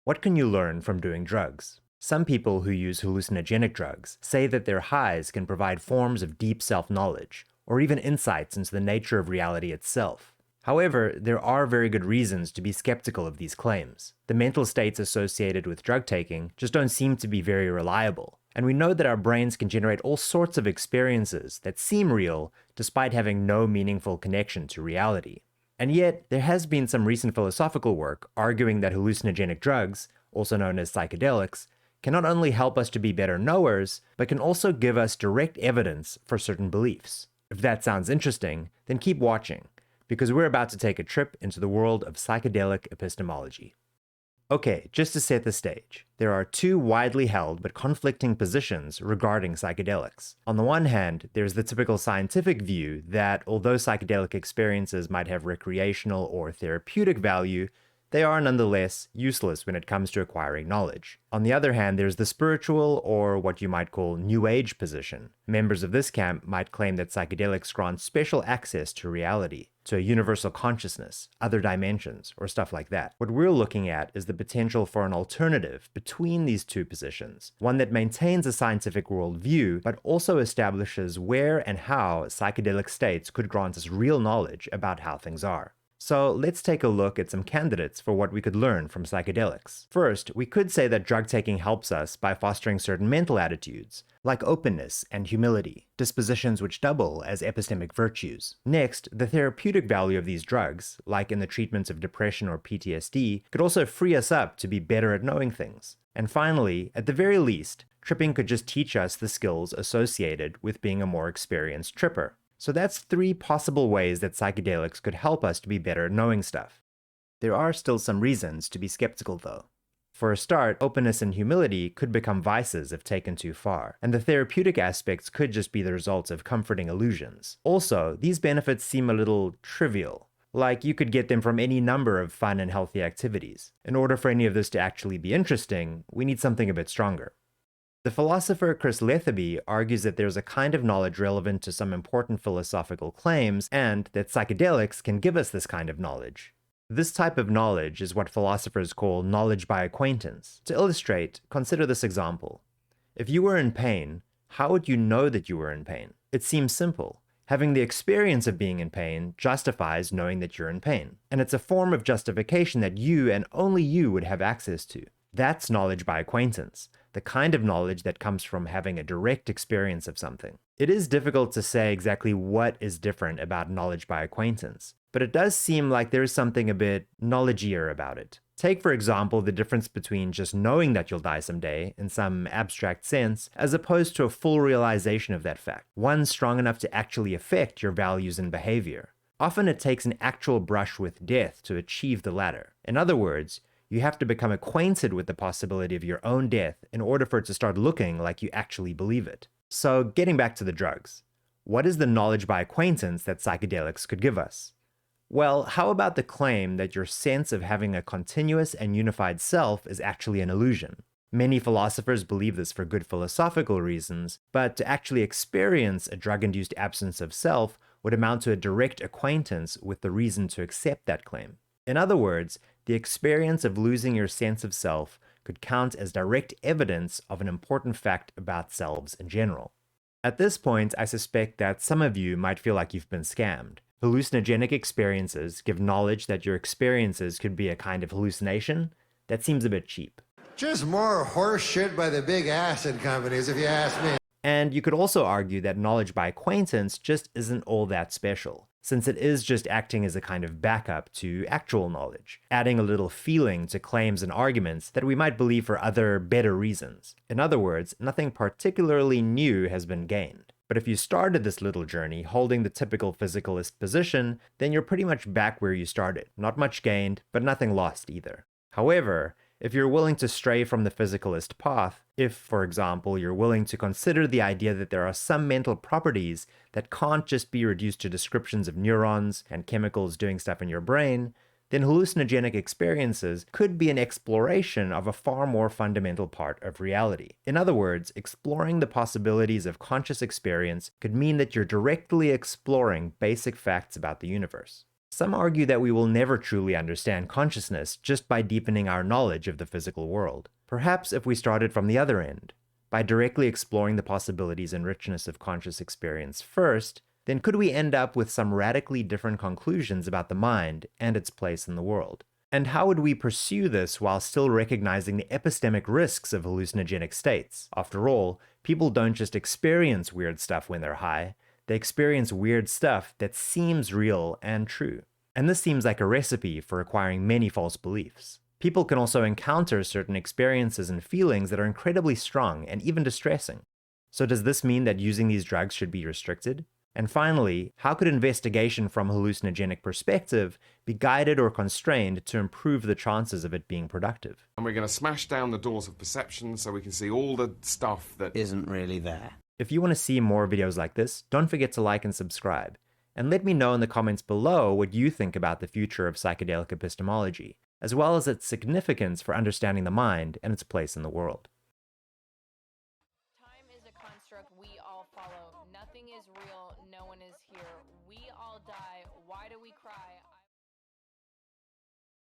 What can you learn from doing drugs? Some people who use hallucinogenic drugs say that their highs can provide forms of deep self-knowledge, or even insights into the nature of reality itself. However, there are very good reasons to be skeptical of these claims. The mental states associated with drug taking just don't seem to be very reliable, and we know that our brains can generate all sorts of experiences that seem real despite having no meaningful connection to reality. And yet, there has been some recent philosophical work arguing that hallucinogenic drugs, also known as psychedelics, can not only help us to be better knowers, but can also give us direct evidence for certain beliefs. If that sounds interesting, then keep watching, because we're about to take a trip into the world of psychedelic epistemology. Okay, just to set the stage, there are two widely held but conflicting positions regarding psychedelics. On the one hand, there's the typical scientific view that although psychedelic experiences might have recreational or therapeutic value, they are nonetheless useless when it comes to acquiring knowledge. On the other hand, there's the spiritual, or what you might call New Age position. Members of this camp might claim that psychedelics grant special access to reality, to a universal consciousness, other dimensions, or stuff like that. What we're looking at is the potential for an alternative between these two positions, one that maintains a scientific worldview, but also establishes where and how psychedelic states could grant us real knowledge about how things are. So let's take a look at some candidates for what we could learn from psychedelics. First, we could say that drug taking helps us by fostering certain mental attitudes, like openness and humility, dispositions which double as epistemic virtues. Next, the therapeutic value of these drugs, like in the treatments of depression or PTSD, could also free us up to be better at knowing things. And finally, at the very least, tripping could just teach us the skills associated with being a more experienced tripper. So that's three possible ways that psychedelics could help us to be better at knowing stuff. There are still some reasons to be skeptical though. For a start, openness and humility could become vices if taken too far, and the therapeutic aspects could just be the results of comforting illusions. Also, these benefits seem a little trivial, like you could get them from any number of fun and healthy activities. In order for any of this to actually be interesting, we need something a bit stronger. The philosopher Chris Lethaby argues that there's a kind of knowledge relevant to some important philosophical claims, and that psychedelics can give us this kind of knowledge. This type of knowledge is what philosophers call knowledge by acquaintance. To illustrate, consider this example. If you were in pain, how would you know that you were in pain? It seems simple. Having the experience of being in pain justifies knowing that you're in pain, and it's a form of justification that you and only you would have access to. That's knowledge by acquaintance, the kind of knowledge that comes from having a direct experience of something. It is difficult to say exactly what is different about knowledge by acquaintance, but it does seem like there is something a bit knowledgier about it. Take, for example, the difference between just knowing that you'll die someday in some abstract sense, as opposed to a full realization of that fact, one strong enough to actually affect your values and behavior. Often it takes an actual brush with death to achieve the latter. In other words, you have to become acquainted with the possibility of your own death in order for it to start looking like you actually believe it. So, getting back to the drugs. What is the knowledge by acquaintance that psychedelics could give us? Well, how about the claim that your sense of having a continuous and unified self is actually an illusion? Many philosophers believe this for good philosophical reasons, but to actually experience a drug-induced absence of self would amount to a direct acquaintance with the reason to accept that claim. In other words, the experience of losing your sense of self could count as direct evidence of an important fact about selves in general. At this point, I suspect that some of you might feel like you've been scammed. Hallucinogenic experiences give knowledge that your experiences could be a kind of hallucination? That seems a bit cheap. Just more horse shit by the big acid companies, if you ask me. And you could also argue that knowledge by acquaintance just isn't all that special, since it is just acting as a kind of backup to actual knowledge, adding a little feeling to claims and arguments that we might believe for other, better reasons. In other words, nothing particularly new has been gained. But if you started this little journey holding the typical physicalist position, then you're pretty much back where you started. Not much gained, but nothing lost either. However, if you're willing to stray from the physicalist path, if, for example, you're willing to consider the idea that there are some mental properties that can't just be reduced to descriptions of neurons and chemicals doing stuff in your brain, then hallucinogenic experiences could be an exploration of a far more fundamental part of reality. In other words, exploring the possibilities of conscious experience could mean that you're directly exploring basic facts about the universe. Some argue that we will never truly understand consciousness just by deepening our knowledge of the physical world. Perhaps if we started from the other end, by directly exploring the possibilities and richness of conscious experience first, then could we end up with some radically different conclusions about the mind and its place in the world? And how would we pursue this while still recognizing the epistemic risks of hallucinogenic states? After all, people don't just experience weird stuff when they're high, they experience weird stuff that seems real and true. And this seems like a recipe for acquiring many false beliefs. People can also encounter certain experiences and feelings that are incredibly strong and even distressing. So does this mean that using these drugs should be restricted? And finally, how could investigation from a hallucinogenic perspective be guided or constrained to improve the chances of it being productive? And we're going to smash down the doors of perception so we can see all the stuff that isn't really there. If you want to see more videos like this, don't forget to like and subscribe. And let me know in the comments below what you think about the future of psychedelic epistemology, as well as its significance for understanding the mind and its place in the world. Time is a construct we all follow. Nothing is real. No one is here. We all die. Why do we cry?